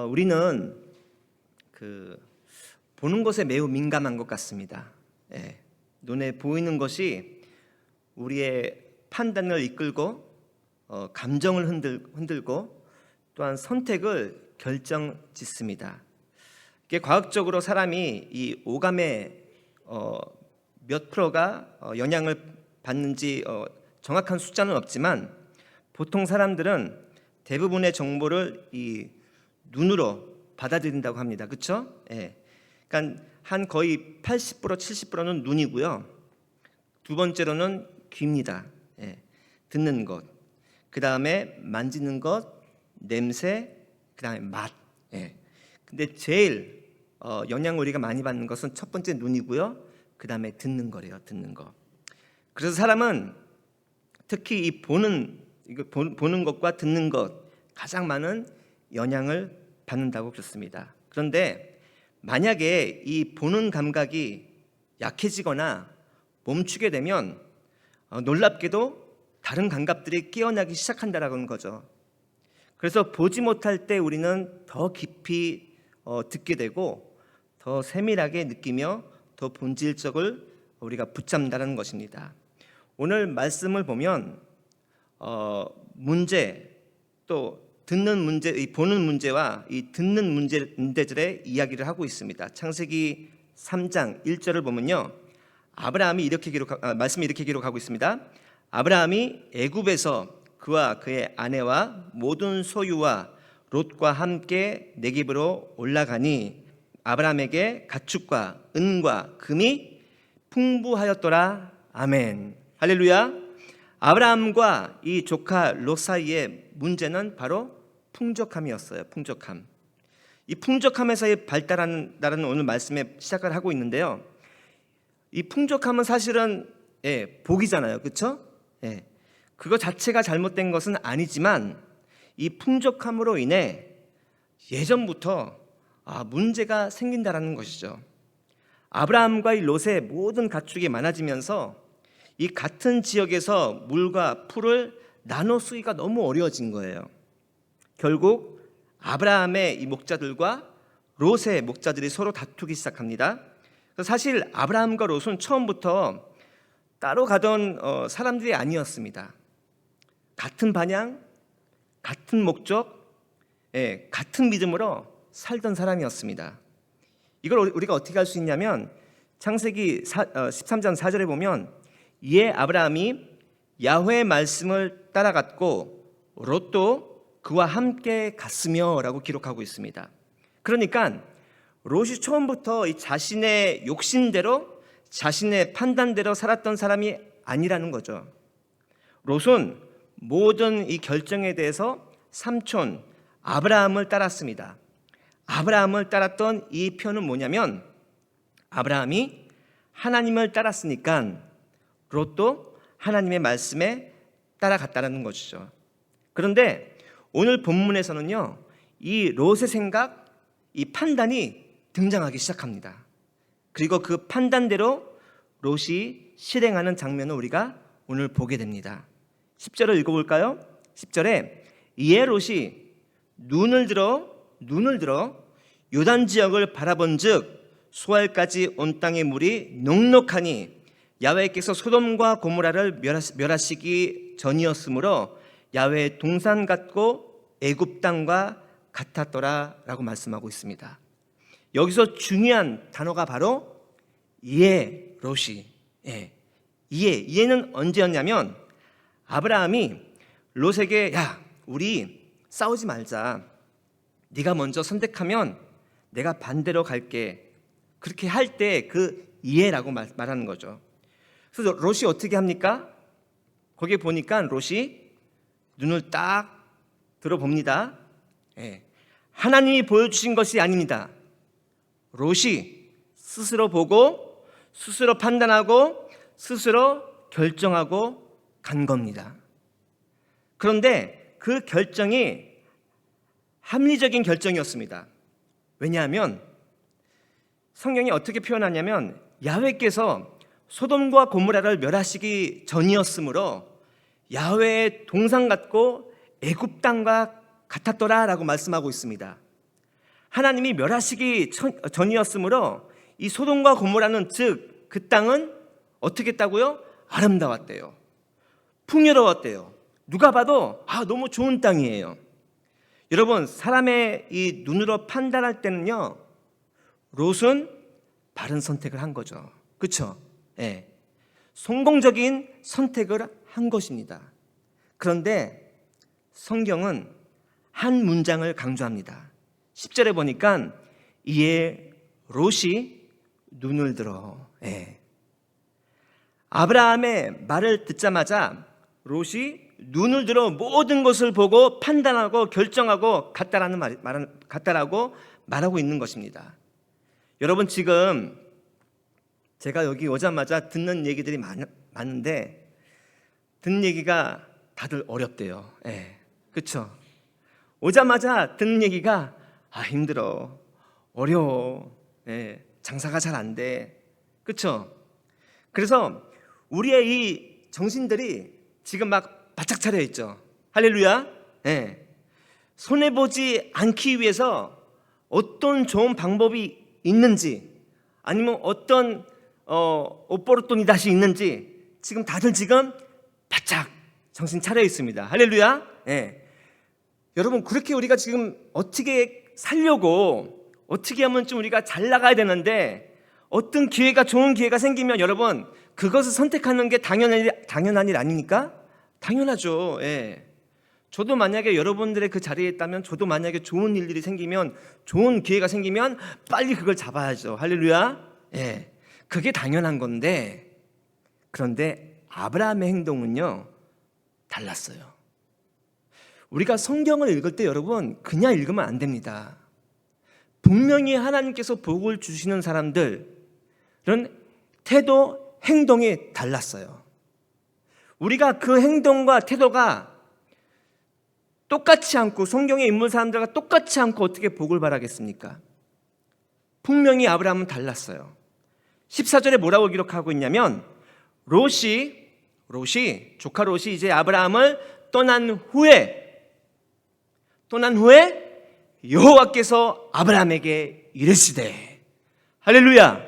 우리는 보는 것에 매우 민감한 것 같습니다. 눈에 보이는 것이 우리의 판단을 이끌고 감정을 흔들고 또한 선택을 결정짓습니다. 이게 과학적으로 사람이 이 오감의 몇 프로가 영향을 받는지 정확한 숫자는 없지만 보통 사람들은 대부분의 정보를 이 눈으로 받아들인다고 합니다. 그렇죠? 그러니까 한 거의 80% 70%는 눈이고요. 두 번째로는 귀입니다. 듣는 것. 그 다음에 만지는 것, 냄새, 그 다음에 맛. 근데 제일 영향을 우리가 많이 받는 것은 첫 번째 눈이고요. 그 다음에 듣는 거래요. 듣는 거. 그래서 사람은 특히 이 보는 것과 듣는 것 가장 많은 영향을 받는다고 그렇습니다. 그런데 만약에 이 보는 감각이 약해지거나 멈추게 되면 놀랍게도 다른 감각들이 깨어나기 시작한다라는 거죠. 그래서 보지 못할 때 우리는 더 깊이 듣게 되고 더 세밀하게 느끼며 더 본질적을 우리가 붙잡는다는 것입니다. 오늘 말씀을 보면 문제 또 듣는 문제, 이 보는 문제와 이 듣는 문제들의 이야기를 하고 있습니다. 창세기 3장 1절을 보면요, 아브라함이 말씀이 이렇게 기록하고 있습니다. 아브라함이 애굽에서 그와 그의 아내와 모든 소유와 롯과 함께 네겝으로 올라가니 아브라함에게 가축과 은과 금이 풍부하였더라. 아멘. 할렐루야. 아브라함과 이 조카 롯 사이의 문제는 바로 풍족함이었어요. 풍족함. 이 풍족함에서의 발달한다는 오늘 말씀에 시작을 하고 있는데요. 이 풍족함은 사실은 복이잖아요. 그렇죠? 그거 자체가 잘못된 것은 아니지만 이 풍족함으로 인해 예전부터 문제가 생긴다라는 것이죠. 아브라함과 이 롯의 모든 가축이 많아지면서 이 같은 지역에서 물과 풀을 나눠 쓰기가 너무 어려워진 거예요. 결국 아브라함의 이 목자들과 롯의 목자들이 서로 다투기 시작합니다. 사실 아브라함과 롯은 처음부터 따로 가던 사람들이 아니었습니다. 같은 방향, 같은 목적, 같은 믿음으로 살던 사람이었습니다. 이걸 우리가 어떻게 할 수 있냐면 창세기 13장 4절에 보면 이에 아브라함이 야훼의 말씀을 따라갔고 롯도 그와 함께 갔으며 라고 기록하고 있습니다. 그러니까 롯이 처음부터 이 자신의 욕심대로 자신의 판단대로 살았던 사람이 아니라는 거죠. 롯은 모든 이 결정에 대해서 삼촌 아브라함을 따랐습니다. 아브라함을 따랐던 이 표현은 뭐냐면 아브라함이 하나님을 따랐으니까 롯도 하나님의 말씀에 따라갔다는 것이죠. 그런데 오늘 본문에서는요, 이 롯의 생각, 이 판단이 등장하기 시작합니다. 그리고 그 판단대로 롯이 실행하는 장면을 우리가 오늘 보게 됩니다. 10절을 읽어볼까요? 10절에 이에 롯이 눈을 들어 요단 지역을 바라본즉 소알까지 온 땅의 물이 넉넉하니 야훼께서 소돔과 고모라를 멸하시기 전이었으므로 야훼의 동산 같고 애굽 땅과 같았더라라고 말씀하고 있습니다. 여기서 중요한 단어가 바로 이에 롯이 이해는 언제였냐면 아브라함이 롯에게 야 우리 싸우지 말자, 네가 먼저 선택하면 내가 반대로 갈게, 그렇게 할 때 그 이해라고 말하는 거죠. 그래서 롯이 어떻게 합니까? 거기에 보니까 롯이 눈을 딱 들어봅니다. 하나님이 보여주신 것이 아닙니다. 롯이 스스로 보고 스스로 판단하고 스스로 결정하고 간 겁니다. 그런데 그 결정이 합리적인 결정이었습니다. 왜냐하면 성경이 어떻게 표현하냐면 야훼께서 소돔과 고모라를 멸하시기 전이었으므로 야훼의 동산 같고 애굽 땅과 같았더라라고 말씀하고 있습니다. 하나님이 멸하시기 전이었으므로 이 소돔과 고모라는 즉 그 땅은 어떻게 했다고요? 아름다웠대요. 풍요로웠대요. 누가 봐도 너무 좋은 땅이에요. 여러분, 사람의 이 눈으로 판단할 때는요, 롯은 바른 선택을 한 거죠. 그렇죠? 예. 성공적인 선택을 한 것입니다. 그런데 성경은 한 문장을 강조합니다. 10절에 보니까 이에 롯이 눈을 들어. 예. 아브라함의 말을 듣자마자 롯이 눈을 들어 모든 것을 보고 판단하고 결정하고 같다라고 말하고 있는 것입니다. 여러분, 지금 제가 여기 오자마자 듣는 얘기들이 많은데 듣는 얘기가 다들 어렵대요. 예. 그렇죠? 오자마자 듣는 얘기가 힘들어, 어려워, 예. 장사가 잘 안 돼. 그렇죠? 그래서 우리의 이 정신들이 지금 막 바짝 차려 있죠. 할렐루야. 예. 손해보지 않기 위해서 어떤 좋은 방법이 있는지, 아니면 어떤 옷버릇돈이 다시 있는지 지금 다들 지금 바짝 정신 차려 있습니다. 할렐루야. 예. 여러분, 그렇게 우리가 지금 어떻게 살려고, 어떻게 하면 좀 우리가 잘 나가야 되는데 어떤 기회가, 좋은 기회가 생기면 여러분 그것을 선택하는 게 당연한 일 아닙니까? 당연하죠. 예. 저도 만약에 여러분들의 그 자리에 있다면, 저도 만약에 좋은 일들이 생기면, 좋은 기회가 생기면 빨리 그걸 잡아야죠. 할렐루야. 예. 그게 당연한 건데, 그런데 아브라함의 행동은요 달랐어요. 우리가 성경을 읽을 때 여러분 그냥 읽으면 안 됩니다. 분명히 하나님께서 복을 주시는 사람들은 태도, 행동이 달랐어요. 우리가 그 행동과 태도가 똑같지 않고, 성경의 인물 사람들과 똑같지 않고 어떻게 복을 바라겠습니까? 분명히 아브라함은 달랐어요. 14절에 뭐라고 기록하고 있냐면, 롯이 조카 롯이 이제 아브라함을 떠난 후에 여호와께서 아브라함에게 이르시되. 할렐루야.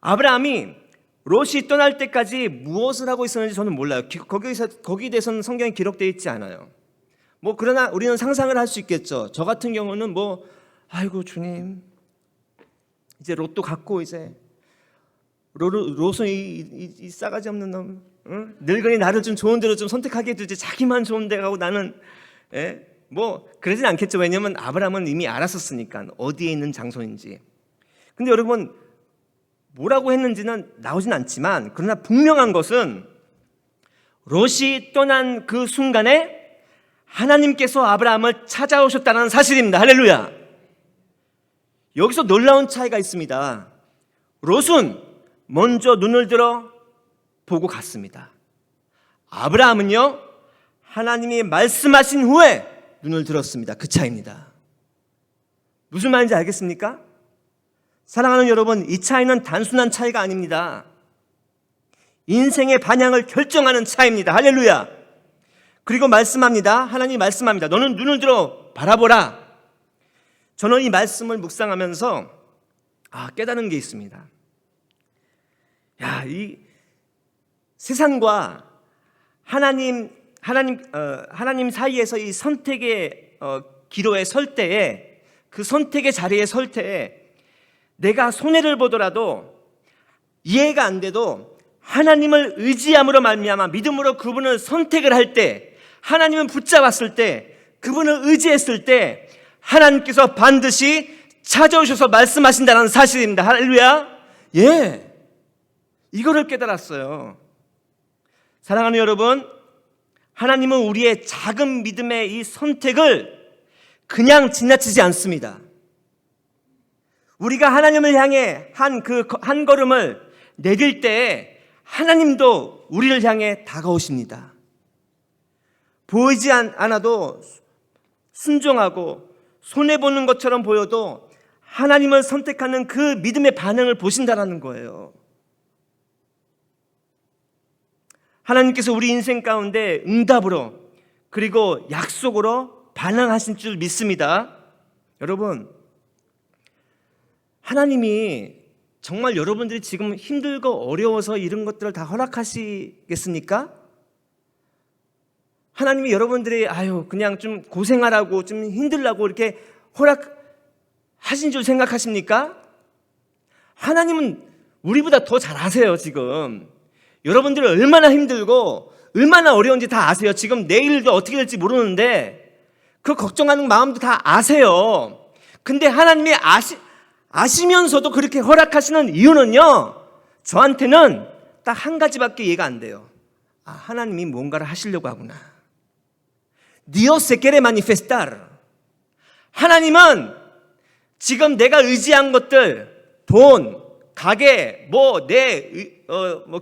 아브라함이 롯이 떠날 때까지 무엇을 하고 있었는지 저는 몰라요. 거기에 대해서는 성경에 기록되어 있지 않아요. 그러나 우리는 상상을 할 수 있겠죠. 저 같은 경우는 아이고 주님, 이제 롯도 갔고, 이제 롯은 이 싸가지 없는 놈, 늙은이 나를 좀 좋은 데로 좀 선택하게 해주지, 자기만 좋은 데 가고 나는, 그러진 않겠죠. 왜냐하면 아브라함은 이미 알았었으니까 어디에 있는 장소인지. 근데 여러분, 뭐라고 했는지는 나오진 않지만, 그러나 분명한 것은 롯이 떠난 그 순간에 하나님께서 아브라함을 찾아오셨다는 사실입니다. 할렐루야. 여기서 놀라운 차이가 있습니다. 롯은 먼저 눈을 들어 보고 갔습니다. 아브라함은요, 하나님이 말씀하신 후에 눈을 들었습니다. 그 차이입니다. 무슨 말인지 알겠습니까? 사랑하는 여러분, 이 차이는 단순한 차이가 아닙니다. 인생의 방향을 결정하는 차이입니다. 할렐루야. 그리고 말씀합니다. 하나님이 말씀합니다. 너는 눈을 들어 바라보라. 저는 이 말씀을 묵상하면서 깨달은 게 있습니다. 이 세상과 하나님 사이에서 이 선택의 기로에 설 때에, 그 선택의 자리에 설 때에 내가 손해를 보더라도, 이해가 안 돼도 하나님을 의지함으로 말미암아 믿음으로 그분을 선택을 할 때, 하나님을 붙잡았을 때, 그분을 의지했을 때 하나님께서 반드시 찾아오셔서 말씀하신다는 사실입니다. 할렐루야. 예, 이거를 깨달았어요. 사랑하는 여러분, 하나님은 우리의 작은 믿음의 이 선택을 그냥 지나치지 않습니다. 우리가 하나님을 향해 한 걸음을 내딜 때 하나님도 우리를 향해 다가오십니다. 보이지 않아도 순종하고 손해보는 것처럼 보여도 하나님을 선택하는 그 믿음의 반응을 보신다라는 거예요. 하나님께서 우리 인생 가운데 응답으로, 그리고 약속으로 반응하신 줄 믿습니다. 여러분, 하나님이 정말 여러분들이 지금 힘들고 어려워서 이런 것들을 다 허락하시겠습니까? 하나님이 여러분들이 그냥 좀 고생하라고 좀 힘들라고 이렇게 허락하신 줄 생각하십니까? 하나님은 우리보다 더 잘 아세요. 지금 여러분들이 얼마나 힘들고 얼마나 어려운지 다 아세요. 지금 내일도 어떻게 될지 모르는데 그 걱정하는 마음도 다 아세요. 근데 하나님이 아시면서도 그렇게 허락하시는 이유는요, 저한테는 딱 한 가지밖에 이해가 안 돼요. 하나님이 뭔가를 하시려고 하구나. Dios se quiere manifestar. 하나님은 지금 내가 의지한 것들, 돈, 가게,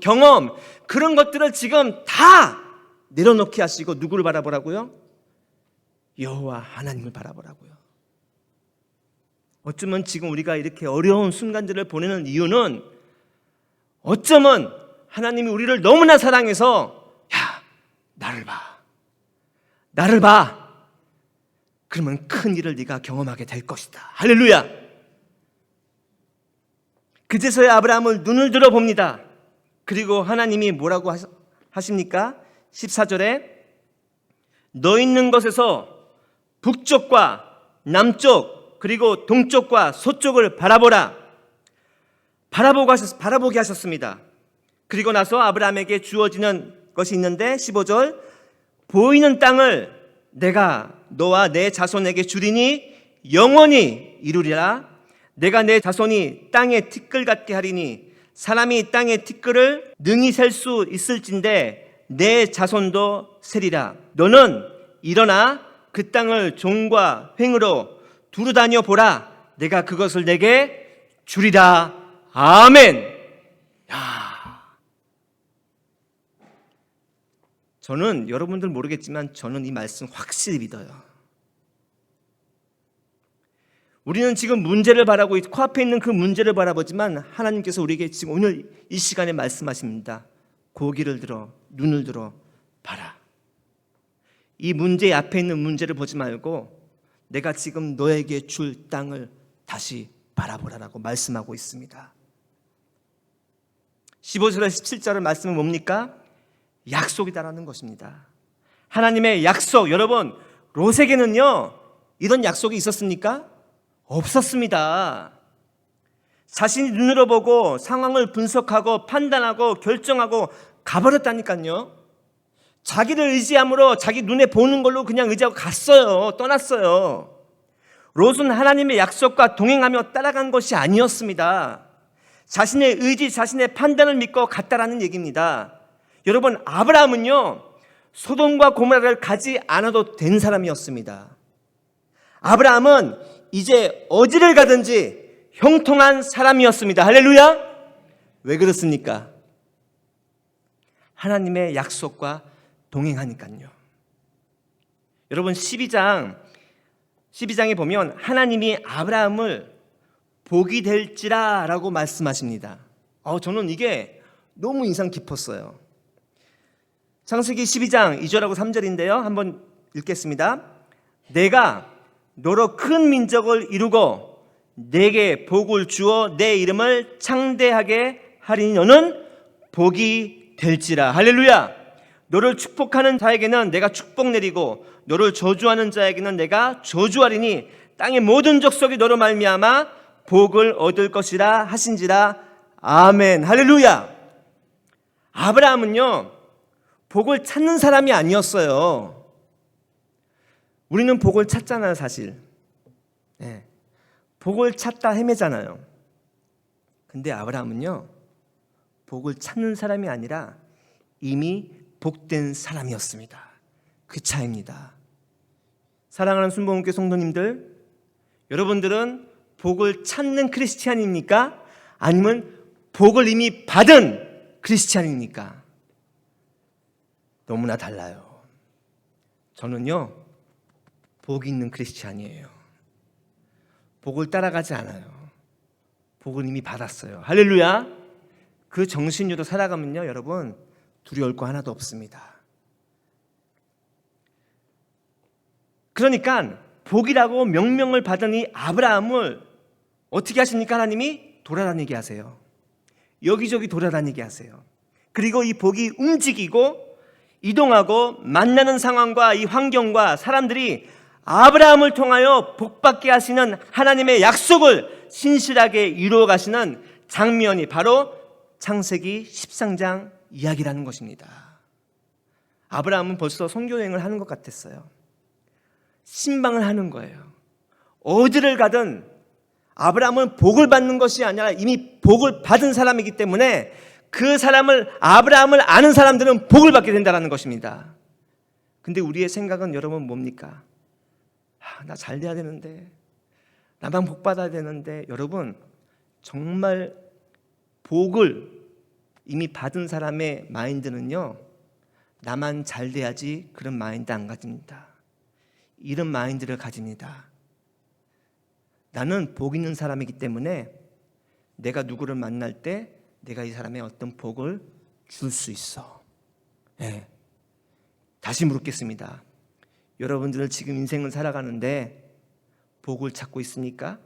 경험, 그런 것들을 지금 다 내려놓게 하시고 누구를 바라보라고요? 여호와 하나님을 바라보라고요. 어쩌면 지금 우리가 이렇게 어려운 순간들을 보내는 이유는 어쩌면 하나님이 우리를 너무나 사랑해서 나를 봐. 그러면 큰 일을 네가 경험하게 될 것이다. 할렐루야. 그제서야 아브라함을 눈을 들어봅니다. 그리고 하나님이 뭐라고 하십니까? 14절에 너 있는 곳에서 북쪽과 남쪽 그리고 동쪽과 서쪽을 바라보게 하셨습니다. 그리고 나서 아브라함에게 주어지는 것이 있는데 15절 보이는 땅을 내가 너와 내 자손에게 주리니 영원히 이루리라. 내가 내 자손이 땅의 티끌 같게 하리니 사람이 땅의 티끌을 능히 셀 수 있을진데 내 자손도 세리라. 너는 일어나 그 땅을 종과 횡으로 두루 다녀 보라. 내가 그것을 내게 주리라. 아멘. 저는 여러분들 모르겠지만 저는 이 말씀 확실히 믿어요. 우리는 지금 문제를 바라고 코앞에 있는 그 문제를 바라보지만 하나님께서 우리에게 지금 오늘 이 시간에 말씀하십니다. 고기를 들어 눈을 들어 봐라. 이 문제 앞에 있는 문제를 보지 말고 내가 지금 너에게 줄 땅을 다시 바라보라라고 말씀하고 있습니다. 15절에 17절의 말씀은 뭡니까? 약속이다라는 것입니다. 하나님의 약속. 여러분, 롯에게는요 이런 약속이 있었습니까? 없었습니다. 자신이 눈으로 보고 상황을 분석하고 판단하고 결정하고 가버렸다니까요. 자기를 의지함으로 자기 눈에 보는 걸로 그냥 의지하고 떠났어요. 롯은 하나님의 약속과 동행하며 따라간 것이 아니었습니다. 자신의 의지, 자신의 판단을 믿고 갔다라는 얘기입니다. 여러분, 아브라함은요 소돔과 고모라를 가지 않아도 된 사람이었습니다. 아브라함은 이제 어디를 가든지 형통한 사람이었습니다. 할렐루야. 왜 그렇습니까? 하나님의 약속과 동행하니까요. 여러분, 12장에 보면 하나님이 아브라함을 복이 될지라 라고 말씀하십니다. 저는 이게 너무 인상 깊었어요. 창세기 12장 2절하고 3절인데요. 한번 읽겠습니다. 내가 너로 큰 민족을 이루고 내게 복을 주어 내 이름을 창대하게 하리니 너는 복이 될지라. 할렐루야. 너를 축복하는 자에게는 내가 축복 내리고 너를 저주하는 자에게는 내가 저주하리니 땅의 모든 족속이 너로 말미암아 복을 얻을 것이라 하신지라. 아멘. 할렐루야. 아브라함은요 복을 찾는 사람이 아니었어요. 우리는 복을 찾잖아요, 사실. 복을 찾다 헤매잖아요. 근데 아브라함은요 복을 찾는 사람이 아니라 이미 복된 사람이었습니다. 그 차이입니다. 사랑하는 순복음교회 성도님들, 여러분들은 복을 찾는 크리스찬입니까? 아니면 복을 이미 받은 크리스찬입니까? 너무나 달라요. 저는요 복이 있는 크리스찬이에요. 복을 따라가지 않아요. 복을 이미 받았어요. 할렐루야. 그 정신으로 살아가면요 여러분 두려울 거 하나도 없습니다. 그러니까 복이라고 명명을 받은 이 아브라함을 어떻게 하십니까? 하나님이 돌아다니게 하세요. 여기저기 돌아다니게 하세요. 그리고 이 복이 움직이고 이동하고 만나는 상황과 이 환경과 사람들이 아브라함을 통하여 복받게 하시는 하나님의 약속을 신실하게 이루어 가시는 장면이 바로 창세기 13장 이야기라는 것입니다. 아브라함은 벌써 선교 여행을 하는 것 같았어요. 신방을 하는 거예요. 어디를 가든 아브라함은 복을 받는 것이 아니라 이미 복을 받은 사람이기 때문에 그 사람을, 아브라함을 아는 사람들은 복을 받게 된다는 것입니다. 근데 우리의 생각은 여러분 뭡니까? 나 잘 돼야 되는데, 나만 복 받아야 되는데. 여러분, 정말 복을 이미 받은 사람의 마인드는요, 나만 잘 돼야지 그런 마인드 안 가집니다. 이런 마인드를 가집니다. 나는 복 있는 사람이기 때문에 내가 누구를 만날 때 내가 이 사람의 어떤 복을 줄 수 있어. 네. 다시 물었겠습니다. 여러분들은 지금 인생을 살아가는데 복을 찾고 있습니까?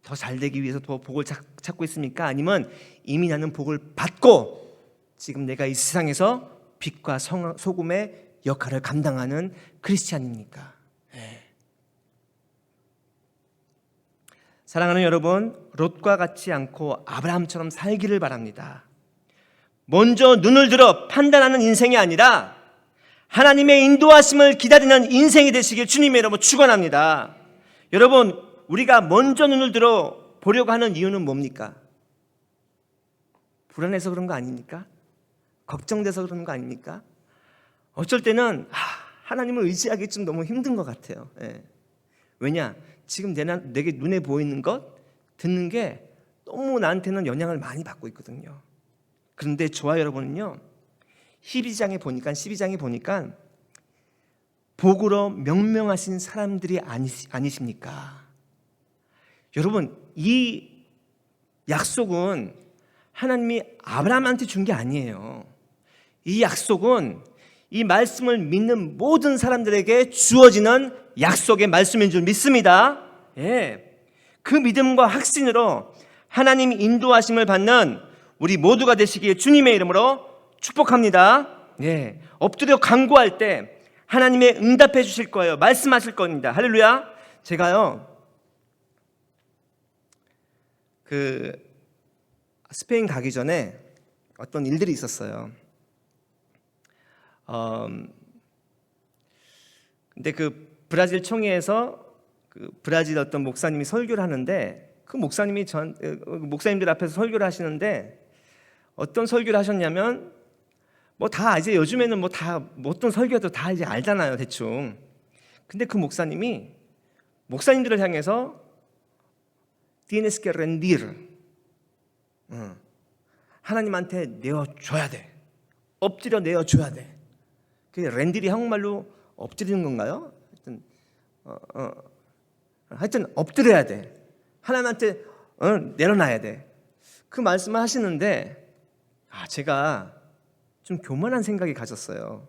더 잘 되기 위해서 더 복을 찾고 있습니까? 아니면 이미 나는 복을 받고 지금 내가 이 세상에서 빛과 소금의 역할을 감당하는 크리스찬입니까? 네. 사랑하는 여러분, 롯과 같지 않고 아브라함처럼 살기를 바랍니다. 먼저 눈을 들어 판단하는 인생이 아니라 하나님의 인도하심을 기다리는 인생이 되시길 주님의 이름으로 축원합니다. 여러분, 우리가 먼저 눈을 들어 보려고 하는 이유는 뭡니까? 불안해서 그런 거 아닙니까? 걱정돼서 그런 거 아닙니까? 어쩔 때는 하나님을 의지하기 좀 너무 힘든 것 같아요. 예. 왜냐? 지금 내게 눈에 보이는 것, 듣는 게 너무 나한테는 영향을 많이 받고 있거든요. 그런데 저와 여러분은요, 12장에 보니까 복으로 명명하신 사람들이 아니십니까? 여러분, 이 약속은 하나님이 아브라함한테 준 게 아니에요. 이 약속은 이 말씀을 믿는 모든 사람들에게 주어지는 약속의 말씀인 줄 믿습니다. 예. 그 믿음과 확신으로 하나님 인도하심을 받는 우리 모두가 되시기에 주님의 이름으로 축복합니다. 예. 엎드려 간구할 때 하나님의 응답해 주실 거예요. 말씀하실 겁니다. 할렐루야. 제가요, 스페인 가기 전에 어떤 일들이 있었어요. 근데 그 브라질 총회에서 브라질 어떤 목사님이 설교를 하는데, 그 목사님들 앞에서 설교를 하시는데 어떤 설교를 하셨냐면, 뭐 다 이제 요즘에는 뭐 어떤 설교도 다 이제 알잖아요, 대충. 근데 그 목사님들을 향해서 tienes que rendir, 하나님한테 내어줘야 돼. 엎드려 내어줘야 돼. 그게 렌딜이 한국말로 엎드리는 건가요? 하여튼 엎드려야 돼. 하나님한테 내려놔야 돼. 그 말씀을 하시는데 제가 좀 교만한 생각이 가졌어요.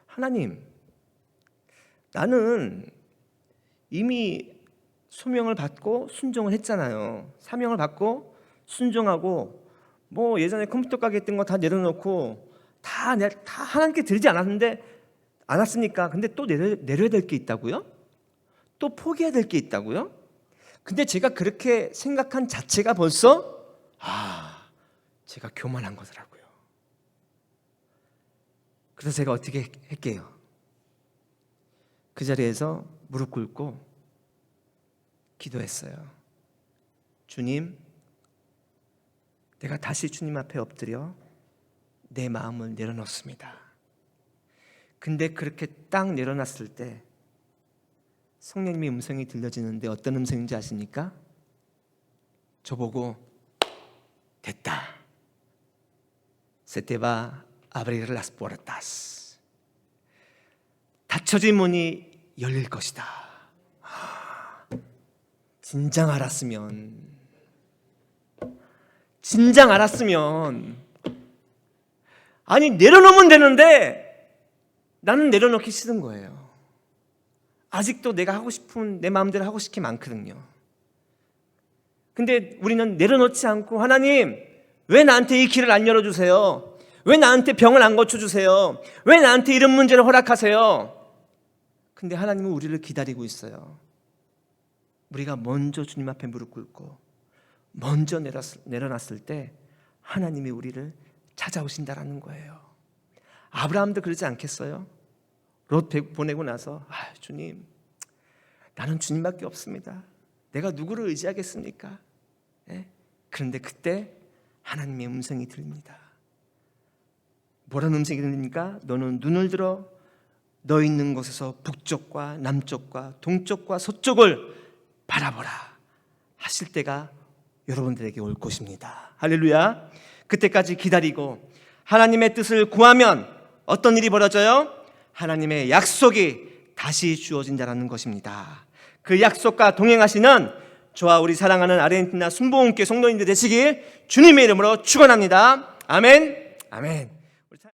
하나님, 나는 이미 소명을 받고 순종을 했잖아요. 사명을 받고 순종하고, 뭐 예전에 컴퓨터 가게 했던 거 다 내려놓고 다 하나님께 드리지 않았습니까? 근데 또 내려야 될 게 있다고요? 또 포기해야 될 게 있다고요? 근데 제가 그렇게 생각한 자체가 벌써 제가 교만한 거더라고요. 그래서 제가 어떻게 할게요? 그 자리에서 무릎 꿇고 기도했어요. 주님, 내가 다시 주님 앞에 엎드려 내 마음을 내려놓습니다. 근데 그렇게 딱 내려놨을 때 성령님의 음성이 들려지는데 어떤 음성인지 아십니까? 저보고 됐다. Se te va a abrir las puertas. 닫혀진 문이 열릴 것이다. 진작 알았으면 아니 내려놓으면 되는데 나는 내려놓기 싫은 거예요. 아직도 내가 하고 싶은 내 마음대로 하고 싶게 많거든요. 근데 우리는 내려놓지 않고 하나님 왜 나한테 이 길을 안 열어주세요? 왜 나한테 병을 안 고쳐주세요? 왜 나한테 이런 문제를 허락하세요? 근데 하나님은 우리를 기다리고 있어요. 우리가 먼저 주님 앞에 무릎 꿇고 먼저 내려놨을 때 하나님이 우리를 찾아오신다라는 거예요. 아브라함도 그러지 않겠어요? 롯 보내고 나서 주님, 나는 주님밖에 없습니다. 내가 누구를 의지하겠습니까? 그런데 그때 하나님의 음성이 들립니다. 뭐라는 음성이 들립니까? 너는 눈을 들어 너 있는 곳에서 북쪽과 남쪽과 동쪽과 서쪽을 바라보라 하실 때가 여러분들에게 올 것입니다. 할렐루야. 그때까지 기다리고 하나님의 뜻을 구하면 어떤 일이 벌어져요? 하나님의 약속이 다시 주어진다는 것입니다. 그 약속과 동행하시는 저와 우리 사랑하는 아르헨티나 순복음교회 성도님들 되시길 주님의 이름으로 축원합니다. 아멘. 아멘.